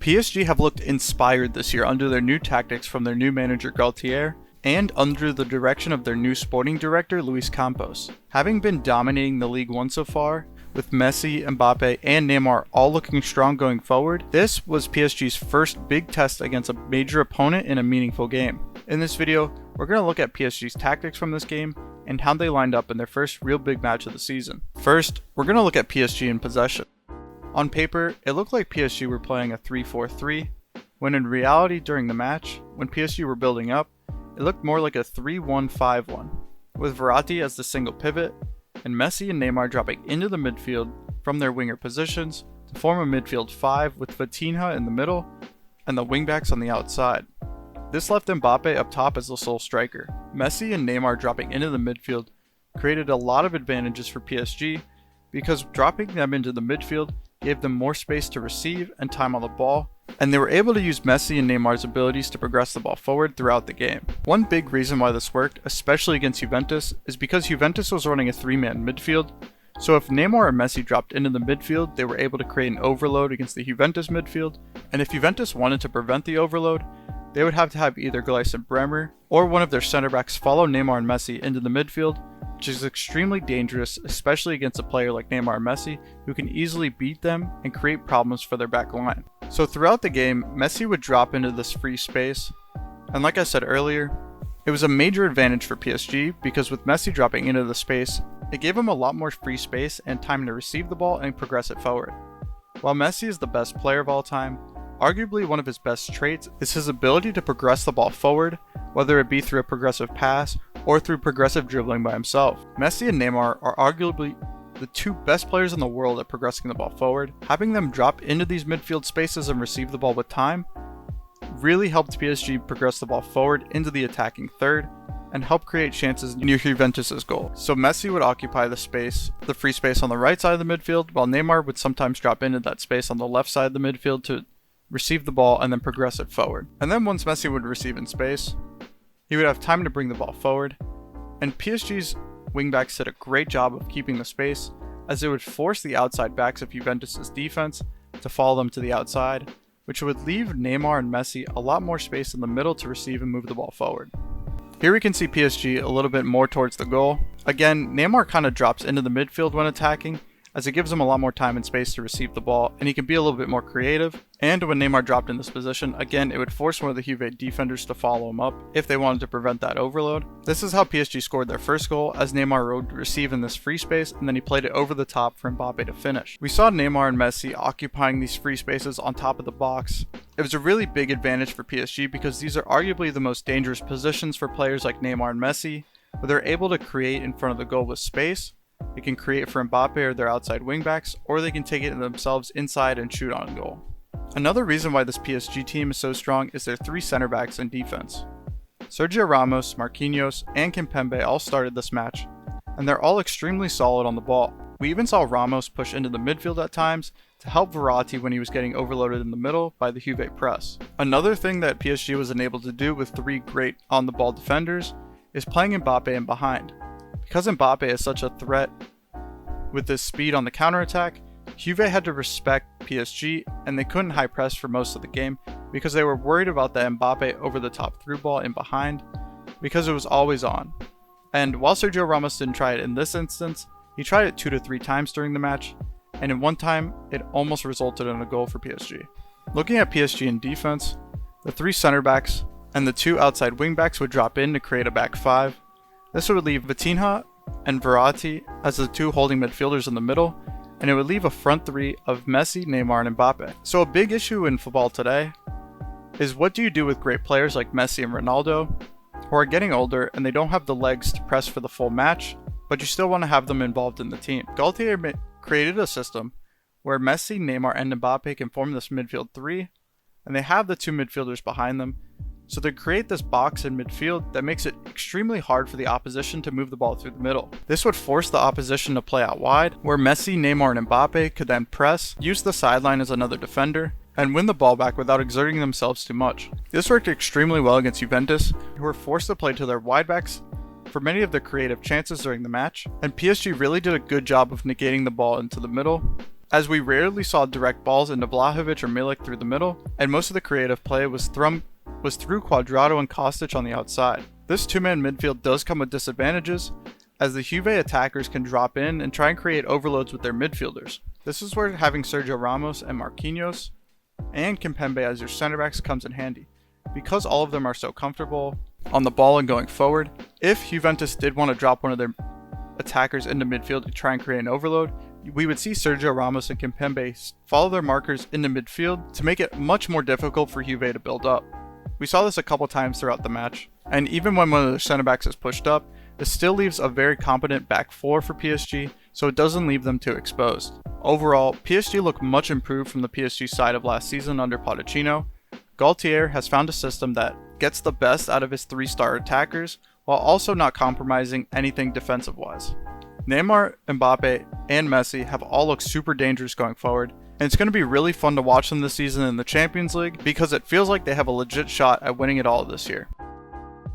PSG have looked inspired this year under their new tactics from their new manager Galtier and under the direction of their new sporting director Luis Campos. Having been dominating the League One so far, with Messi, Mbappe, and Neymar all looking strong going forward, this was PSG's first big test against a major opponent in a meaningful game. In this video, we're going to look at PSG's tactics from this game and how they lined up in their first real big match of the season. First, we're going to look at PSG in possession. On paper, it looked like PSG were playing a 3-4-3, when in reality during the match, when PSG were building up, it looked more like a 3-1-5-1, with Verratti as the single pivot, and Messi and Neymar dropping into the midfield from their winger positions to form a midfield 5 with Vitinha in the middle and the wingbacks on the outside. This left Mbappe up top as the sole striker. Messi and Neymar dropping into the midfield created a lot of advantages for PSG because dropping them into the midfield gave them more space to receive and time on the ball, and they were able to use Messi and Neymar's abilities to progress the ball forward throughout the game. One big reason why this worked, especially against Juventus, is because Juventus was running a 3-man midfield, so if Neymar or Messi dropped into the midfield, they were able to create an overload against the Juventus midfield, and if Juventus wanted to prevent the overload, they would have to have either Gleison Bremer or one of their center backs follow Neymar and Messi into the midfield, which is extremely dangerous, especially against a player like Neymar and Messi, who can easily beat them and create problems for their back line. So throughout the game, Messi would drop into this free space, and like I said earlier, it was a major advantage for PSG because with Messi dropping into the space, it gave him a lot more free space and time to receive the ball and progress it forward. While Messi is the best player of all time, arguably one of his best traits is his ability to progress the ball forward, whether it be through a progressive pass or through progressive dribbling by himself. Messi and Neymar are arguably the two best players in the world at progressing the ball forward. Having them drop into these midfield spaces and receive the ball with time really helped PSG progress the ball forward into the attacking third and help create chances near Juventus' goal. So Messi would occupy the free space on the right side of the midfield, while Neymar would sometimes drop into that space on the left side of the midfield to receive the ball and then progress it forward. And then once Messi would receive in space, he would have time to bring the ball forward, and PSG's wingbacks did a great job of keeping the space, as it would force the outside backs of Juventus' defense to follow them to the outside, which would leave Neymar and Messi a lot more space in the middle to receive and move the ball forward. Here we can see PSG a little bit more towards the goal. Again, Neymar kind of drops into the midfield when attacking, as it gives him a lot more time and space to receive the ball, and he can be a little bit more creative. And when Neymar dropped in this position, again, it would force one of the Juve defenders to follow him up if they wanted to prevent that overload. This is how PSG scored their first goal, as Neymar would receive in this free space, and then he played it over the top for Mbappe to finish. We saw Neymar and Messi occupying these free spaces on top of the box. It was a really big advantage for PSG because these are arguably the most dangerous positions for players like Neymar and Messi, where they're able to create in front of the goal with space. They can create for Mbappe or their outside wingbacks, or they can take it themselves inside and shoot on goal. Another reason why this PSG team is so strong is their 3 center backs in defense. Sergio Ramos, Marquinhos, and Kimpembe all started this match, and they're all extremely solid on the ball. We even saw Ramos push into the midfield at times to help Verratti when he was getting overloaded in the middle by the Juve press. Another thing that PSG was unable to do with 3 great on-the-ball defenders is playing Mbappe in behind. Because Mbappe is such a threat with his speed on the counterattack, Juve had to respect PSG, and they couldn't high press for most of the game because they were worried about the Mbappe over the top through ball in behind because it was always on. And while Sergio Ramos didn't try it in this instance, he tried it 2 to 3 times during the match, and in one time it almost resulted in a goal for PSG. Looking at PSG in defense, the 3 center backs and the 2 outside wing backs would drop in to create a back 5. This would leave Vitinha and Verratti as the 2 holding midfielders in the middle, and it would leave a front 3 of Messi, Neymar, and Mbappe. So a big issue in football today is what do you do with great players like Messi and Ronaldo, who are getting older and they don't have the legs to press for the full match, but you still want to have them involved in the team. Galtier created a system where Messi, Neymar, and Mbappe can form this midfield 3, and they have the 2 midfielders behind them, so they create this box in midfield that makes it extremely hard for the opposition to move the ball through the middle. This would force the opposition to play out wide, where Messi, Neymar, and Mbappe could then press, use the sideline as another defender, and win the ball back without exerting themselves too much. This worked extremely well against Juventus, who were forced to play to their wide backs for many of the creative chances during the match, and PSG really did a good job of negating the ball into the middle as we rarely saw direct balls into Vlahovic or Milik through the middle, and most of the creative play was through Cuadrado and Kostic on the outside. This two-man midfield does come with disadvantages, as the Juve attackers can drop in and try and create overloads with their midfielders. This is where having Sergio Ramos and Marquinhos and Kimpembe as your center backs comes in handy, because all of them are so comfortable on the ball and going forward. If Juventus did want to drop one of their attackers into midfield to try and create an overload, we would see Sergio Ramos and Kimpembe follow their markers into midfield to make it much more difficult for Juve to build up. We saw this a couple times throughout the match, and even when one of their center backs is pushed up, this still leaves a very competent back four for PSG, so it doesn't leave them too exposed. Overall, PSG look much improved from the PSG side of last season under Pochettino. Galtier has found a system that gets the best out of his 3-star attackers, while also not compromising anything defensive-wise. Neymar, Mbappe, and Messi have all looked super dangerous going forward, and it's going to be really fun to watch them this season in the Champions League because it feels like they have a legit shot at winning it all this year.